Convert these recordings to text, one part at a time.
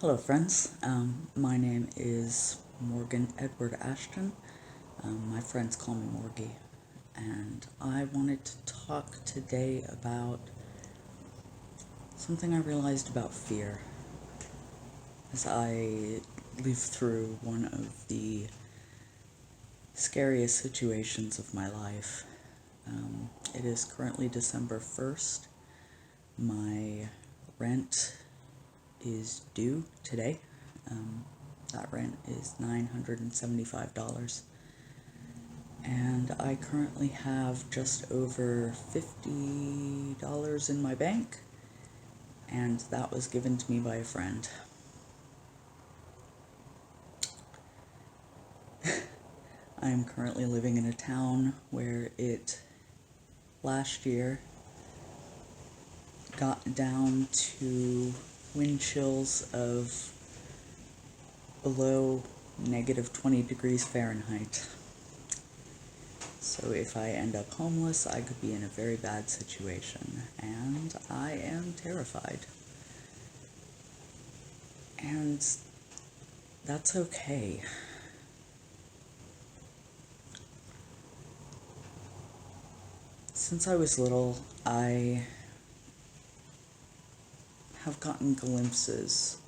Hello friends, my name is Morgan Edward Ashton. My friends call me Morgie, and I wanted to talk today about something I realized about fear as I lived through one of the scariest situations of my life. It is currently December 1st. My rent is due today. That rent is $975. And I currently have just over $50 in my bank, and that was given to me by a friend. I am currently living in a town where it, last year, got down to wind chills of below negative 20 degrees Fahrenheit. So if I end up homeless, I could be in a very bad situation, and I am terrified. And that's okay. Since I was little, I have gotten glimpses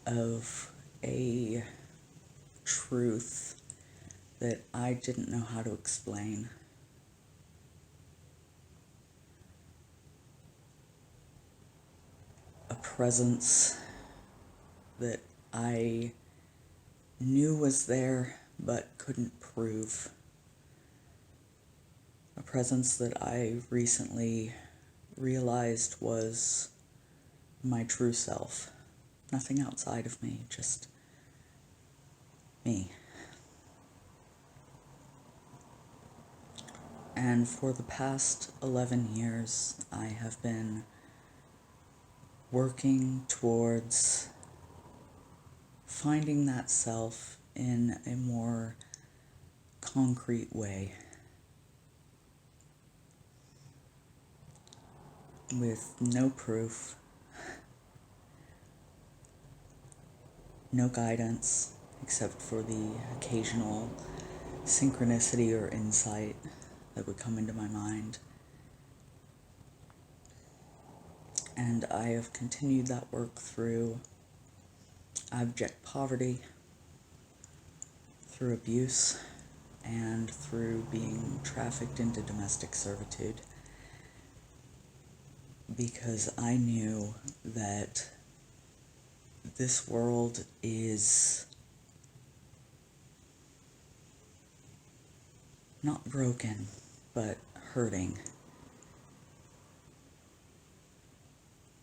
of a truth that I didn't know how to explain. A presence that I knew was there but couldn't prove. A presence that I recently realized was my true self. Nothing outside of me, just me. And for the past 11 years, I have been working towards finding that self in a more concrete way, with no proof, no guidance, except for the occasional synchronicity or insight that would come into my mind. And I have continued that work through abject poverty, through abuse, and through being trafficked into domestic servitude, because I knew that this world is not broken, but hurting.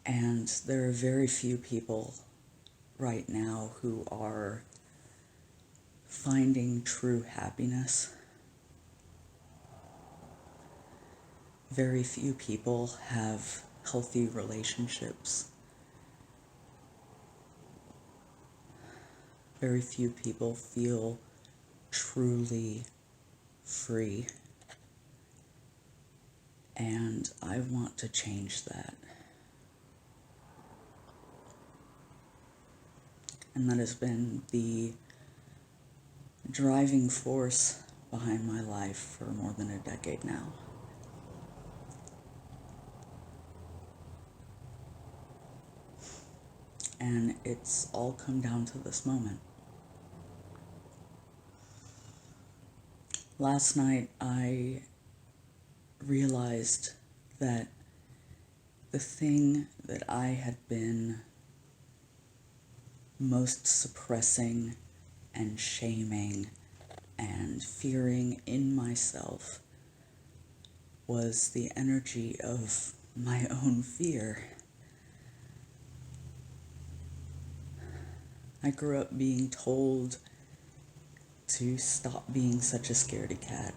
And there are very few people right now who are finding true happiness. Very few people have healthy relationships. Very few people feel truly free. And I want to change that. And that has been the driving force behind my life for more than a decade now. And it's all come down to this moment. Last night I realized that the thing that I had been most suppressing and shaming and fearing in myself was the energy of my own fear. I grew up being told to stop being such a scaredy cat,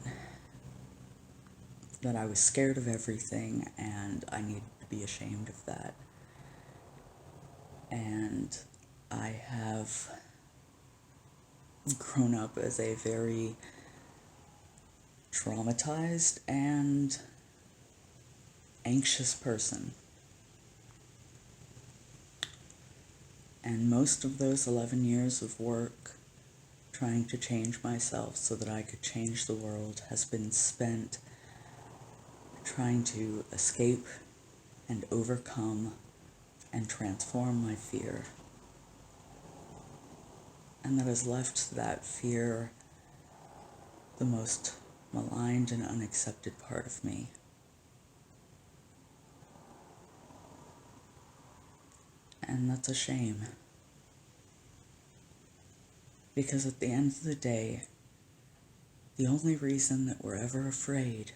that I was scared of everything and I needed to be ashamed of that. And I have grown up as a very traumatized and anxious person. And most of those 11 years of work trying to change myself so that I could change the world has been spent trying to escape and overcome and transform my fear. And that has left that fear the most maligned and unaccepted part of me. And that's a shame. Because at the end of the day, the only reason that we're ever afraid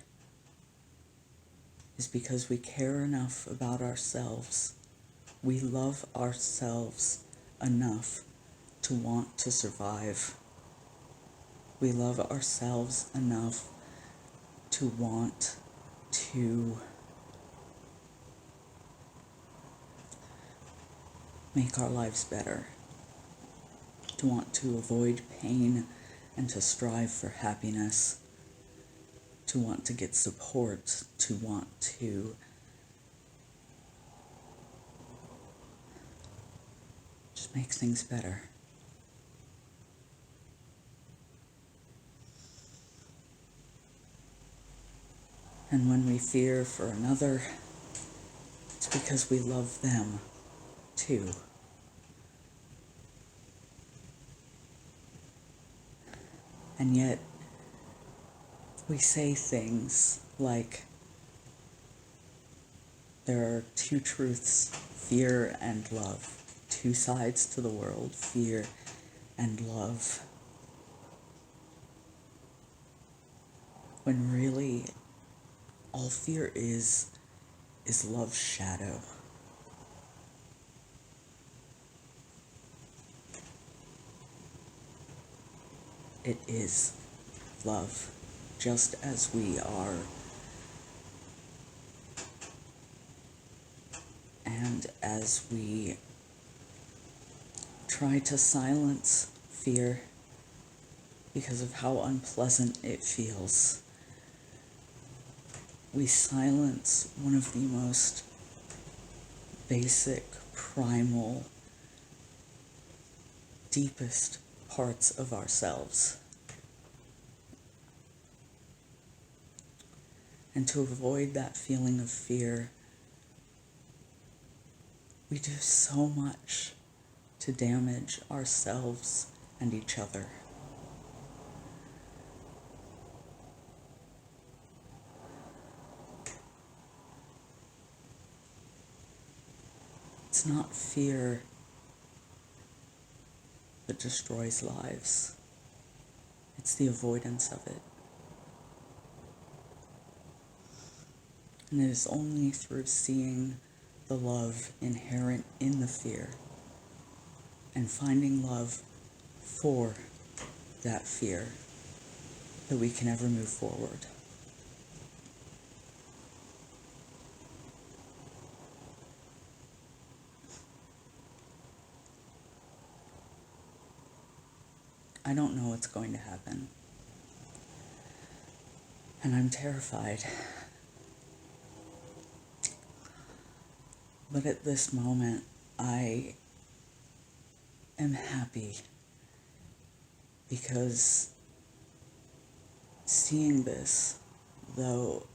is because we care enough about ourselves. We love ourselves enough to want to survive. We love ourselves enough to want to make our lives better, to want to avoid pain and to strive for happiness, to want to get support, to want to just make things better. And when we fear for another, it's because we love them too. And yet, we say things like, there are two truths, fear and love. Two sides to the world, fear and love. When really, all fear is love's shadow. It is love, just as we are. And as we try to silence fear because of how unpleasant it feels, we silence one of the most basic, primal, deepest parts of ourselves. And to avoid that feeling of fear, we do so much to damage ourselves and each other. It's not fear that destroys lives. It's the avoidance of it. And it is only through seeing the love inherent in the fear and finding love for that fear that we can ever move forward. I don't know what's going to happen. And I'm terrified. But at this moment, I am happy because seeing this, though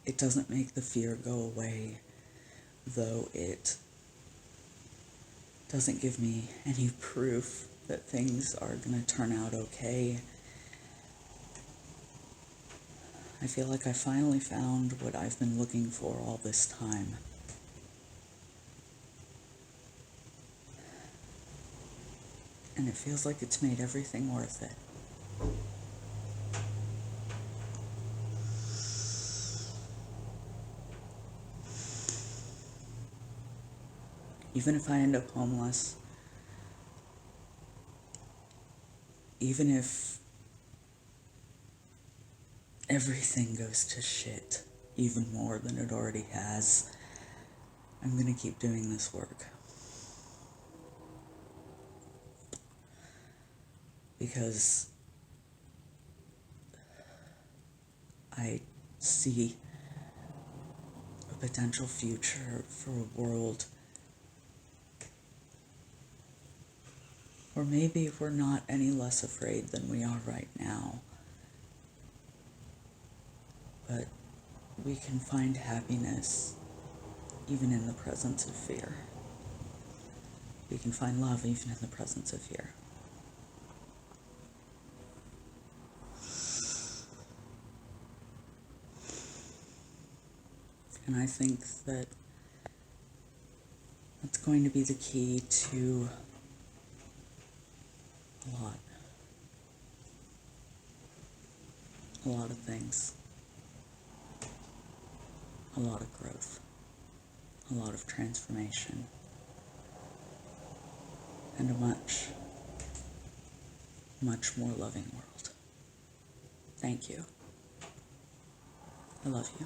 it doesn't make the fear go away, though it doesn't give me any proof that things are going to turn out okay, I feel like I finally found what I've been looking for all this time. And it feels like it's made everything worth it. Even if I end up homeless, even if everything goes to shit even more than it already has, I'm gonna keep doing this work. Because I see a potential future for a world Or maybe we're not any less afraid than we are right now. But we can find happiness even in the presence of fear. We can find love even in the presence of fear. And I think that that's going to be the key to a lot. A lot of things. A lot of growth. A lot of transformation. And a much, much more loving world. Thank you. I love you.